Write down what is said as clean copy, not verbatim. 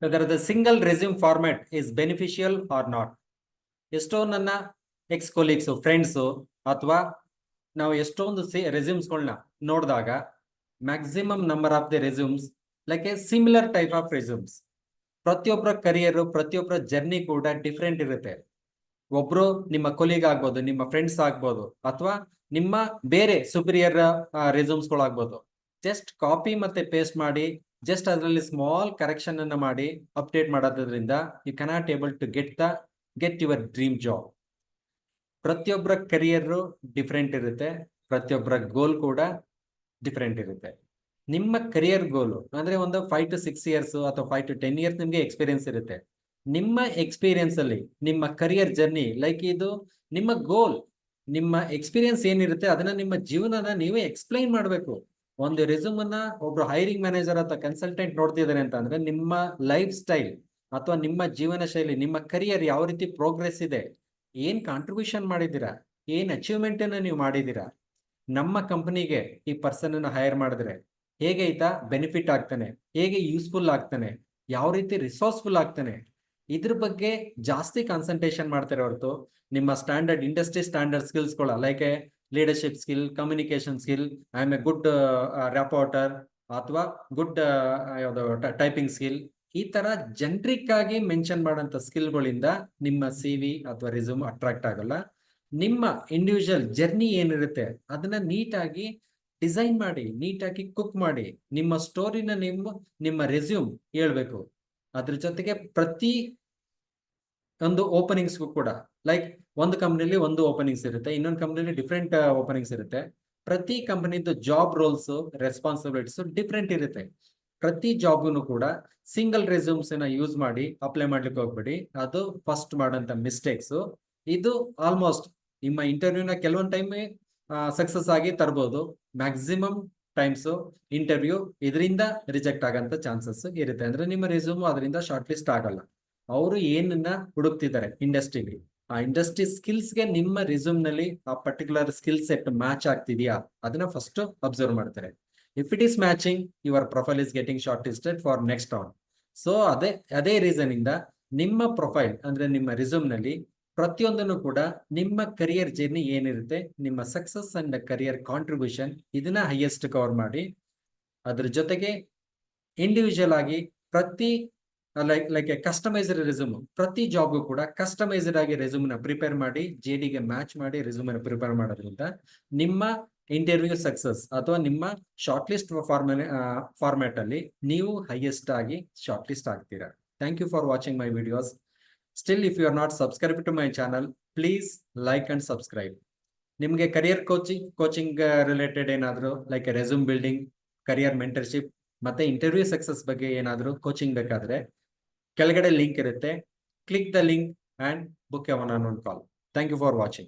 whether the single resume format is beneficial or not. ಎಷ್ಟೋ ನನ್ನ X colleagues friends ಅಥವಾ ನಾವು ಎಷ್ಟೊಂದು ರೆಸ್ಯೂಮ್ಸ್ಗಳನ್ನ ನೋಡಿದಾಗ maximum number of the resumes like a similar type of resumes. ಪ್ರತಿಯೊಬ್ಬರ ಕರಿಯರು ಪ್ರತಿಯೊಬ್ಬರ ಜರ್ನಿ ಕೂಡ ಡಿಫ್ರೆಂಟ್ ಇರುತ್ತೆ. ಒಬ್ರು ನಿಮ್ಮ ಕೊಲೀಗ್ ಆಗ್ಬೋದು, ನಿಮ್ಮ ಫ್ರೆಂಡ್ಸ್ ಆಗ್ಬೋದು, ಅಥವಾ ನಿಮ್ಮ ಬೇರೆ ಸುಪೀರಿಯರ್ ರೆಸ್ಯೂಮ್ಸ್ಗಳಾಗ್ಬೋದು. ಜಸ್ಟ್ ಕಾಪಿ ಮತ್ತೆ ಪೇಸ್ಟ್ ಮಾಡಿ ಜಸ್ಟ್ ಅದರಲ್ಲಿ ಸ್ಮಾಲ್ ಕರೆಕ್ಷನ್ ಅನ್ನ ಮಾಡಿ ಅಪ್ಡೇಟ್ ಮಾಡೋದ್ರಿಂದ you cannot able to get your dream job. ಪ್ರತಿಯೊಬ್ಬರ ಕರಿಯರ್ ಡಿಫ್ರೆಂಟ್ ಇರುತ್ತೆ, ಪ್ರತಿಯೊಬ್ಬರ ಗೋಲ್ ಕೂಡ ಡಿಫ್ರೆಂಟ್ ಇರುತ್ತೆ. ನಿಮ್ಮ ಕರಿಯರ್ ಗೋಲು ಅಂದ್ರೆ ಒಂದು 5 to 6 years ಅಥವಾ 5 to 10 years ನಿಮ್ಗೆ ಎಕ್ಸ್ಪೀರಿಯನ್ಸ್ ಇರುತ್ತೆ. ನಿಮ್ಮ ಎಕ್ಸ್ಪೀರಿಯನ್ಸ್ ಅಲ್ಲಿ ನಿಮ್ಮ ಕರಿಯರ್ ಜರ್ನಿ ಲೈಕ್ ಇದು ನಿಮ್ಮ ಗೋಲ್, ನಿಮ್ಮ ಎಕ್ಸ್ಪೀರಿಯನ್ಸ್ ಏನಿರುತ್ತೆ ಅದನ್ನ ನಿಮ್ಮ ಜೀವನನ ನೀವೇ ಎಕ್ಸ್ಪ್ಲೈನ್ ಮಾಡಬೇಕು. ಒಂದು ರೆಸ್ಯೂಮ್ ಅನ್ನ ಒಬ್ರು ಹೈರಿಂಗ್ ಮ್ಯಾನೇಜರ್ ಅಥವಾ ಕನ್ಸಲ್ಟೆಂಟ್ ನೋಡ್ತಿದ್ದಾರೆ ಅಂತ ಅಂದ್ರೆ ನಿಮ್ಮ ಲೈಫ್ ಸ್ಟೈಲ್ ಅಥವಾ ನಿಮ್ಮ ಜೀವನ ಶೈಲಿ, ನಿಮ್ಮ ಕರಿಯರ್ ಯಾವ ರೀತಿ ಪ್ರೋಗ್ರೆಸ್ ಇದೆ, ಏನ್ ಕಾಂಟ್ರಿಬ್ಯೂಷನ್ ಮಾಡಿದ್ದೀರಾ, ಏನ್ ಅಚೀವ್ಮೆಂಟ್ ಅನ್ನ ನೀವು ಮಾಡಿದ್ದೀರಾ, ನಮ್ಮ ಕಂಪನಿಗೆ ಈ ಪರ್ಸನ್ ಅನ್ನ ಹೈರ್ ಮಾಡಿದ್ರೆ ಹೇಗೆ ಈತ ಬೆನಿಫಿಟ್ ಆಗ್ತಾನೆ, ಹೇಗೆ ಯೂಸ್ಫುಲ್ ಆಗ್ತಾನೆ, ಯಾವ ರೀತಿ ರಿಸೋರ್ಸ್ಫುಲ್ ಆಗ್ತಾನೆ, ಇದ್ರ ಬಗ್ಗೆ ಜಾಸ್ತಿ ಕಾನ್ಸಂಟ್ರೇಷನ್ ಮಾಡ್ತಾರೆ ಹೊರತು ನಿಮ್ಮ ಸ್ಟ್ಯಾಂಡರ್ಡ್ ಇಂಡಸ್ಟ್ರಿ ಸ್ಟ್ಯಾಂಡರ್ಡ್ ಸ್ಕಿಲ್ಸ್ಗಳ like a leadership skill, communication skill, I am a good reporter ಅಥವಾ ಗುಡ್ ಯಾವುದು ಟೈಪಿಂಗ್ ಸ್ಕಿಲ್, ಈ ತರ ಜೆನ್ರಿಕ್ ಆಗಿ ಮೆನ್ಷನ್ ಮಾಡೋಂಥ ಸ್ಕಿಲ್ಗಳಿಂದ ನಿಮ್ಮ CV ಅಥವಾ ರೆಸ್ಯೂಮ್ ಅಟ್ರಾಕ್ಟ್ ಆಗಲ್ಲ. ನಿಮ್ಮ ಇಂಡಿವಿಜುವಲ್ ಜರ್ನಿ ಏನಿರುತ್ತೆ ಅದನ್ನ ನೀಟಾಗಿ ಡಿಸೈನ್ ಮಾಡಿ, ನೀಟಾಗಿ ಕುಕ್ ಮಾಡಿ, ನಿಮ್ಮ ಸ್ಟೋರಿನ ನಿಮ್ಮ ರೆಸ್ಯೂಮ್ ಹೇಳ್ಬೇಕು. ಅದ್ರ ಜೊತೆಗೆ ಪ್ರತಿ ಒಂದು ಓಪನಿಂಗ್ಸ್ಗೂ ಕೂಡ ಲೈಕ್ ಒಂದು ಕಂಪ್ನಿಲಿ ಒಂದು ಓಪನಿಂಗ್ಸ್ ಇರುತ್ತೆ, ಇನ್ನೊಂದು ಕಂಪ್ನಿಲಿ ಡಿಫ್ರೆಂಟ್ ಓಪನಿಂಗ್ಸ್ ಇರುತ್ತೆ. ಪ್ರತಿ ಕಂಪನಿದು ಜಾಬ್ ರೋಲ್ಸ್ ರೆಸ್ಪಾನ್ಸಿಬಿಲಿಟೀಸ್ ಡಿಫ್ರೆಂಟ್ ಇರುತ್ತೆ. ಪ್ರತಿ ಜಾಬ್ಗೂ ಕೂಡ ಸಿಂಗಲ್ ರೆಸ್ಯೂಮ್ಸ್ ಯೂಸ್ ಮಾಡಿ ಅಪ್ಲೈ ಮಾಡ್ಲಿಕ್ಕೆ ಹೋಗ್ಬೇಡಿ, ಅದು ಫಸ್ಟ್ ಮಾಡೋಂಥ ಮಿಸ್ಟೇಕ್ಸ್. ಇದು ಆಲ್ಮೋಸ್ಟ್ ನಿಮ್ಮ ಇಂಟರ್ವ್ಯೂನ ಕೆಲವೊಂದು ಟೈಮ್ ಸಕ್ಸಸ್ ಆಗಿ ತರ್ಬೋದು, ಮ್ಯಾಕ್ಸಿಮಮ್ ಟೈಮ್ಸ್ ಇಂಟರ್ವ್ಯೂ ಇದರಿಂದ ರಿಜೆಕ್ಟ್ ಆಗಂತ ಚಾನ್ಸಸ್ ಇರುತ್ತೆ. ಅಂದ್ರೆ ನಿಮ್ಮ ರೆಸ್ಯೂಮ್ ಅದರಿಂದ ಶಾರ್ಟ್ ಲಿಸ್ಟ್ ಆಗಲ್ಲ. ಅವರು ಏನನ್ನ ಹುಡುಕ್ತಿದ್ದಾರೆ ಇಂಡಸ್ಟ್ರಿಲಿ, ಆ ಇಂಡಸ್ಟ್ರಿ ಸ್ಕಿಲ್ಸ್ಗೆ ನಿಮ್ಮ ರೆಸ್ಯೂಮ್ ನಲ್ಲಿ ಆ ಪರ್ಟಿಕ್ಯುಲರ್ ಸ್ಕಿಲ್ ಸೆಟ್ ಮ್ಯಾಚ್ ಆಗ್ತಿದೆಯಾ ಅದನ್ನ ಫಸ್ಟ್ ಅಬ್ಸರ್ವ್ ಮಾಡ್ತಾರೆ. If it is matching, your profile is getting short listed for next round. So ಅದೇ ರೀಸನ್ ಇಂದ ನಿಮ್ಮ ಪ್ರೊಫೈಲ್ ಅಂದ್ರೆ ನಿಮ್ಮ ರೆಸ್ಯೂಮ್ ನಲ್ಲಿ ಪ್ರತಿಯೊಂದನ್ನು ಕೂಡ ನಿಮ್ಮ ಕರಿಯರ್ ಜರ್ನಿ ಏನಿರುತ್ತೆ, ನಿಮ್ಮ ಸಕ್ಸಸ್ ಅಂಡ್ ಕರಿಯರ್ ಕಾಂಟ್ರಿಬ್ಯೂಷನ್ ಇದನ್ನ ಹೈಯೆಸ್ಟ್ ಕವರ್ ಮಾಡಿ. ಅದ್ರ ಜೊತೆಗೆ ಇಂಡಿವಿಜುವಲ್ ಆಗಿ ಪ್ರತಿ ಲೈಕ್ ಕಸ್ಟಮೈಸ್ಡ್ ರೆಸ್ಯೂಮ್, ಪ್ರತಿ ಜಾಬ್ಗೂ ಕೂಡ ಕಸ್ಟಮೈಸ್ಡ್ ಆಗಿ ರೆಸ್ಯೂಮ್ ನ ಪ್ರಿಪೇರ್ ಮಾಡಿ JDಗೆ ಮ್ಯಾಚ್ ಮಾಡಿ ರೆಸ್ಯೂಮ್ ನ ಪ್ರಿಪೇರ್ ಮಾಡೋದ್ರಿಂದ ನಿಮ್ಮ ಇಂಟರ್ವ್ಯೂ ಸಕ್ಸಸ್ ಅಥವಾ ನಿಮ್ಮ ಶಾರ್ಟ್ ಲಿಸ್ಟ್ ಫಾರ್ಮ್ಯಾಟ್ ಅಲ್ಲಿ ನೀವು ಹೈಯೆಸ್ಟ್ ಆಗಿ ಶಾರ್ಟ್ ಲಿಸ್ಟ್ ಆಗ್ತೀರಾ. Thank you for watching my videos. Still, if you are not subscribed to my channel, please like and subscribe. ನಿಮಗೆ ಕರಿಯರ್ ಕೋಚಿಂಗ್ ರಿಲೇಟೆಡ್ ಏನಾದರೂ like resume building, career mentorship ಮತ್ತೆ interview success ಬಗ್ಗೆ ಏನಾದರೂ coaching ಬೇಕಾದ್ರೆ ಕೆಳಗಡೆ link ಇರುತ್ತೆ. Click the link and book a one-on-one call. Thank you for watching.